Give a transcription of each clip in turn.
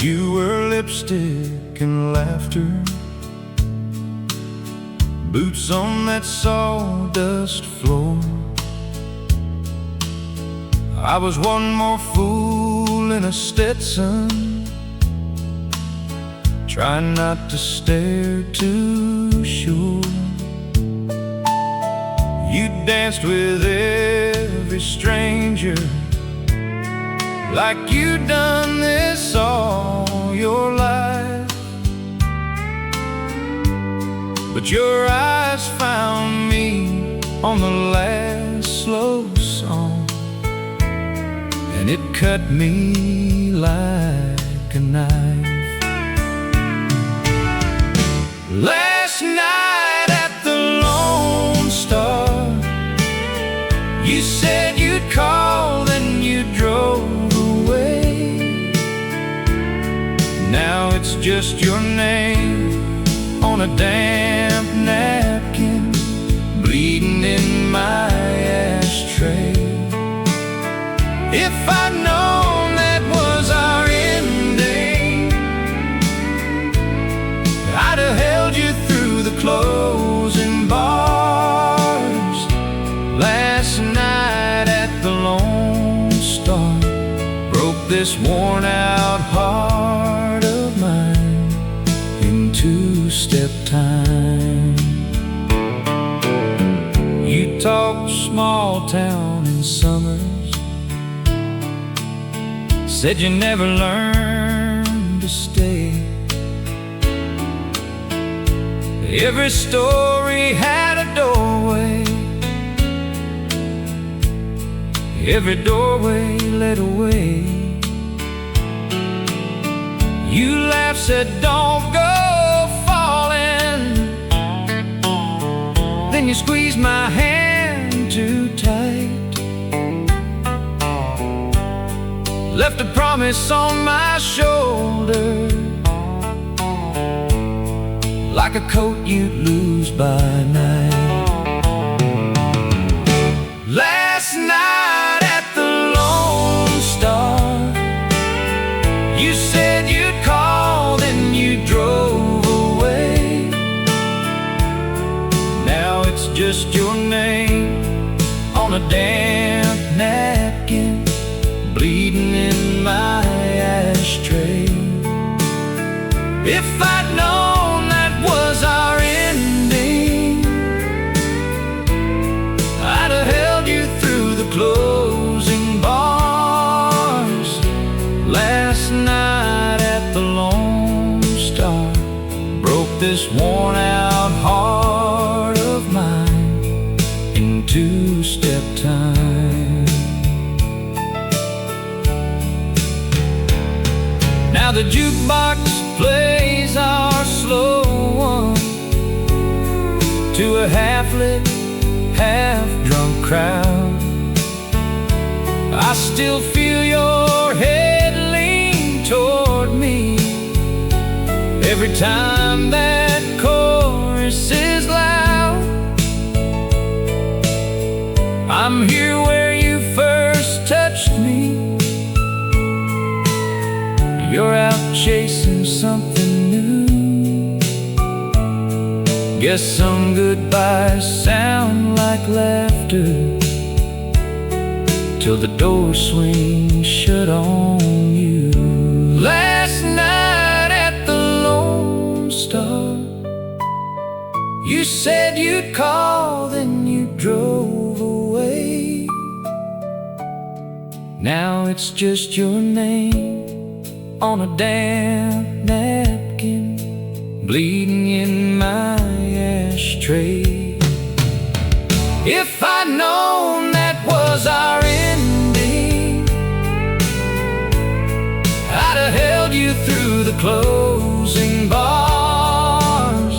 You were lipstick and laughter, boots on that sawdust floor. I was one more fool in a Stetson, trying not to stare too sure. You danced with every stranger, like you'd done this all your life. But your eyes found me on the last slow song, and it cut me like a knife. Last night at the Lone Star, you said you'd call, then you drove away. Now it's just your name on a damp napkin, bleeding in my ashtray. If I'd known that was our ending, I'd have held you through the closing bars. Last night at the Lone Star broke this worn-out heart of mine in two-step time. You talked small town in summers, said you never learned to stay. Every story had a doorway, every doorway led away. You laughed, said don't go falling, then you squeezed my hand too tight, left a promise on my shoulder, like a coat you'd lose by night. Last night at the Lone Star, you said you'd call, then you drove away. Now it's just your name on a damp napkin, bleeding in my ashtray. If I'd known that was our ending, I'd have held you through the closing bars. Last night at the Lone Star broke this worn-out heart of mine in two-step time. Now the jukebox plays our slow one to a half-lit, half-drunk crowd. I still feel your head lean toward me every time that chorus is loud. I'm here where you first touched me. You're out chasing something new. Guess some goodbyes sound like laughter till the door swings shut on you. Last night at the Lone Star, you said you'd call, then you drove away. Now it's just your name on a damp napkin, bleeding in my ashtray. If I'd known that was our ending, I'd have held you through the closing bars.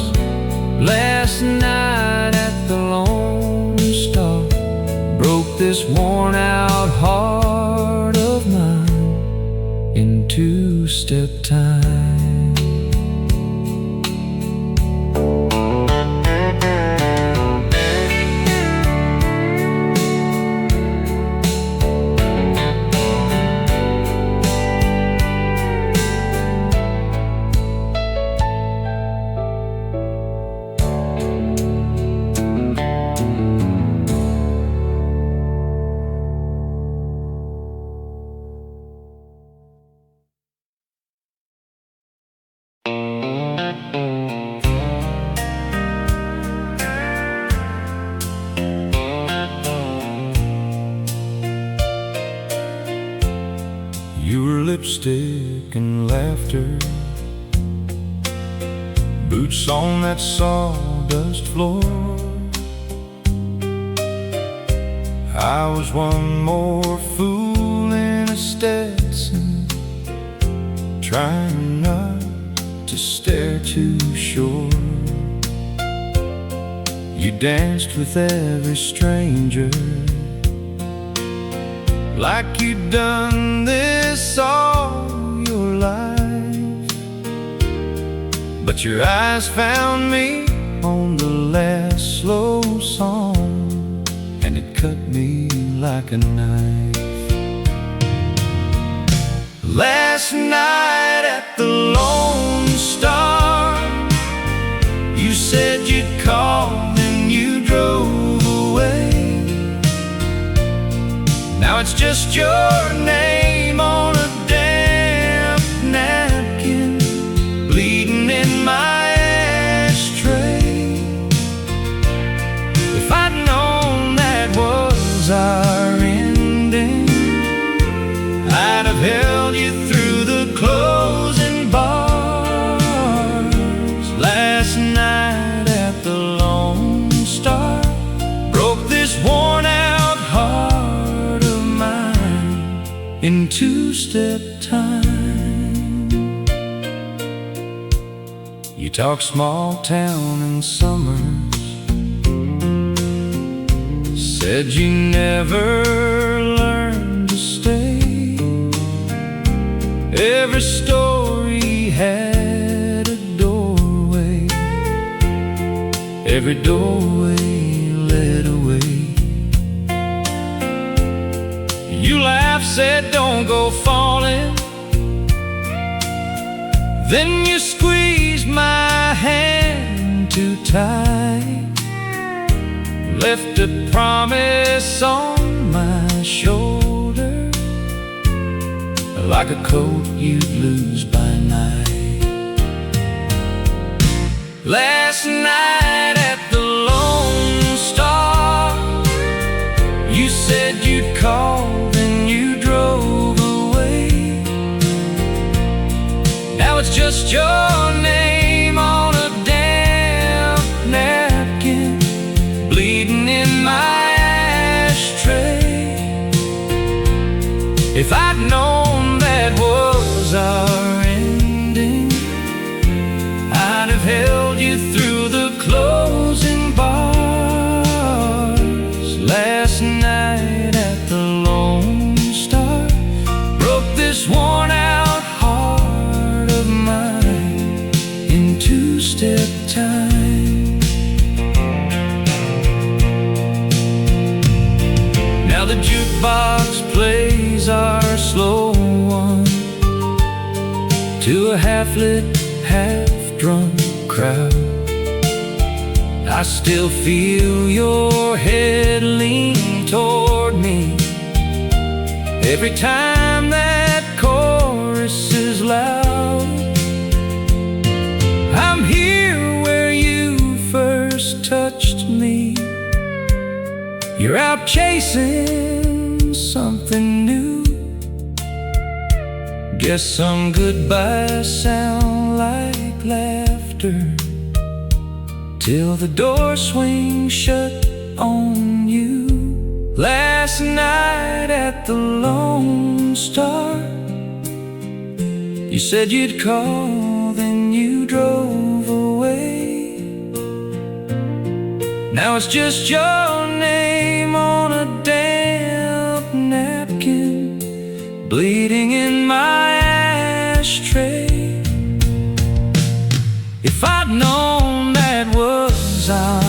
Last night at the Lone Star broke this worn-out heart of mine in two-step time. lipstick and laughter, boots on that sawdust floor. I was one more fool in a Stetson, trying not to stare too sure. You danced with every stranger, like you'd done this all your life. But your eyes found me on the last slow song, and it cut me like a knife. Last night at the Lone Star, you said you'd call and you drove away. Now it's just your name on a damp napkin, bleeding in my ashtray. If I'd known that was our ending, I'd have held you through the closing bars. Last night at the Lone Star broke this worn-out heart of mine in two-step time. You talk small town in summers, said you never learned to stay. Every story had a doorway, every doorway led away. You laughed, said don't go falling, then you squeezed my hand too tight, left a promise on my shoulder, like a coat you'd lose by night. Last night at the Lone Star, you said you'd call, then you drove away. Now it's just your name on a damp napkin, bleeding in my ashtray. If I'd known that was our ending, I'd have held you through the closing bars. Last night at the Lone Star broke this worn-out heart of mine in two-step time. Now the jukebox plays our slow one to a half-lit, half-drunk crowd. I still feel your head lean toward me every time that chorus is loud. I'm here where you first touched me. You're out chasing something new. Guess some goodbyes sound like laughter till the door swings shut on you. Last night at the Lone Star, you said you'd call, then you drove away. Now it's just your name on a damp napkin, bleeding in my ashtray. If I'd known that was our